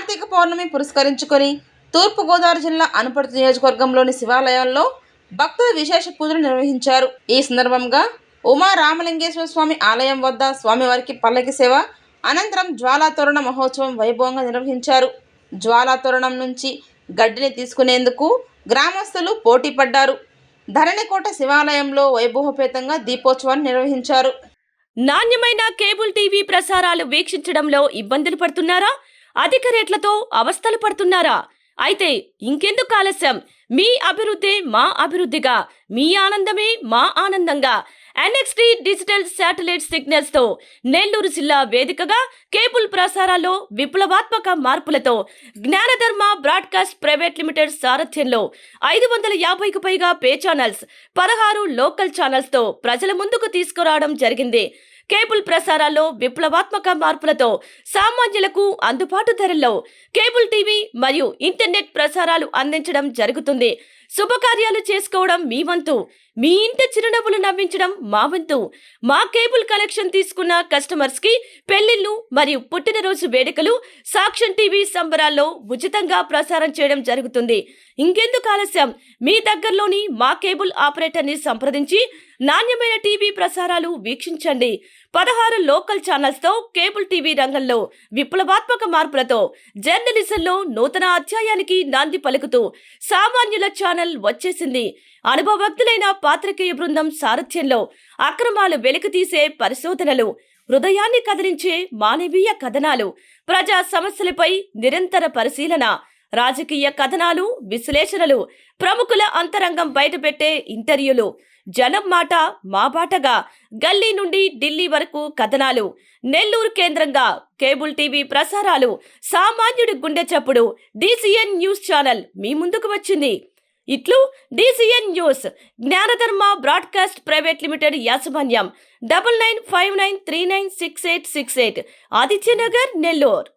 కార్తీక పౌర్ణమి పురస్కరించుకొని తూర్పుగోదావరి జిల్లా అనపర్తి నియోజకవర్గంలోని శివాలయాల్లో భక్తులు విశేష పూజలు నిర్వహించారు. ఈ సందర్భంగా ఉమా రామలింగేశ్వర స్వామి ఆలయం వద్ద స్వామివారికి పల్లకి సేవ అనంతరం జ్వాలాతోరణ మహోత్సవం వైభవంగా నిర్వహించారు. జ్వాలాతోరణం నుంచి గడ్డిని తీసుకునేందుకు గ్రామస్తులు పోటీ పడ్డారు. ధరణికోట శివాలయంలో వైభవపేతంగా దీపోత్సవాన్ని నిర్వహించారు. నాణ్యమైన కేబుల్ టీవీ ప్రసారాలు వీక్షించడంలో ఇబ్బందులు పడుతున్నారా? అధిక రేట్లతో అవస్థలు పడుతున్నారా? అయితే ఇంకెందుకు ఆలస్యం? మీ అభివృద్ధి మా అభివృద్ధిగా, మీ ఆనందమే మా ఆనందంగా NXT డిజిటల్ శాటిలైట్ సిగ్నల్స్ తో నెల్లూరు జిల్లా వేదికగా కేబుల్ ప్రసారాల్లో విప్లవాత్మక మార్పులతో జ్ఞానధర్మ బ్రాడ్కాస్ట్ ప్రైవేట్ లిమిటెడ్ సారథ్యంలో 550కు పైగా పే ఛానల్స్, 16 లోకల్ ఛానల్స్ తో ప్రజల ముందుకు తీసుకురావడం జరిగింది. కేబుల్ ప్రసారాల్లో విప్లవాత్మక మార్పులతో సామాన్యులకు అందుబాటు ధరల్లో కేబుల్ టీవీ మరియు ఇంటర్నెట్ ప్రసారాలు అందించడం జరుగుతుంది. శుభకార్యాలు చేసుకోవడం మీ వంతు, మీ ఇంటి చిరునవ్వులు నవ్వించడం మా వంతు. మా కేబుల్ కనెక్షన్ తీసుకున్న కస్టమర్స్ కి పెళ్లిళ్లు మరియు పుట్టినరోజు వేడుకలు సాక్ష్యం టీవీ సంబరాల్లో ఉచితంగా ప్రసారం చేయడం జరుగుతుంది. ఇంకెందుకు ఆలస్యం? మీ దగ్గరలోని మా కేబుల్ ఆపరేటర్ ని సంప్రదించి నాణ్యమైన టీవీ ప్రసారాలు వీక్షించండి. 16 లోకల్ ఛానల్స్ తో కేబుల్ టీవీ రంగంలో విప్లవాత్మక మార్పులతో జర్నలిజంలో నూతన అధ్యాయానికి నాంది పలుకుతూ సామాన్యుల ఛానల్ వచ్చేసింది. అనుభవజ్ఞులైన పాత్రికేయ బృందం సారథ్యంలో అక్రమాలు వెలికితీసే పరిశోధనలు, హృదయాన్ని కదిలించే మానవీయ కథనాలు, ప్రజా సమస్యలపై నిరంతర పరిశీలన, రాజకీయ కథనాలు, విశ్లేషణలు, ప్రముఖుల అంతరంగం బయటపెట్టే ఇంటర్వ్యూలు, జనం మాట మా బాటగా గల్లీ నుండి ఢిల్లీ వరకు కథనాలు, నెల్లూరు కేంద్రంగా కేబుల్ టీవీ ప్రసారాలు, సామాన్యుడి గుండె చప్పుడు DCN న్యూస్ ఛానల్ మీ ముందుకు వచ్చింది. ఇట్లు DCN news, జ్ఞానధర్మ broadcast private limited యాజమాన్యం, 9959396868, ఆదిత్యనగర్, నెల్లూరు.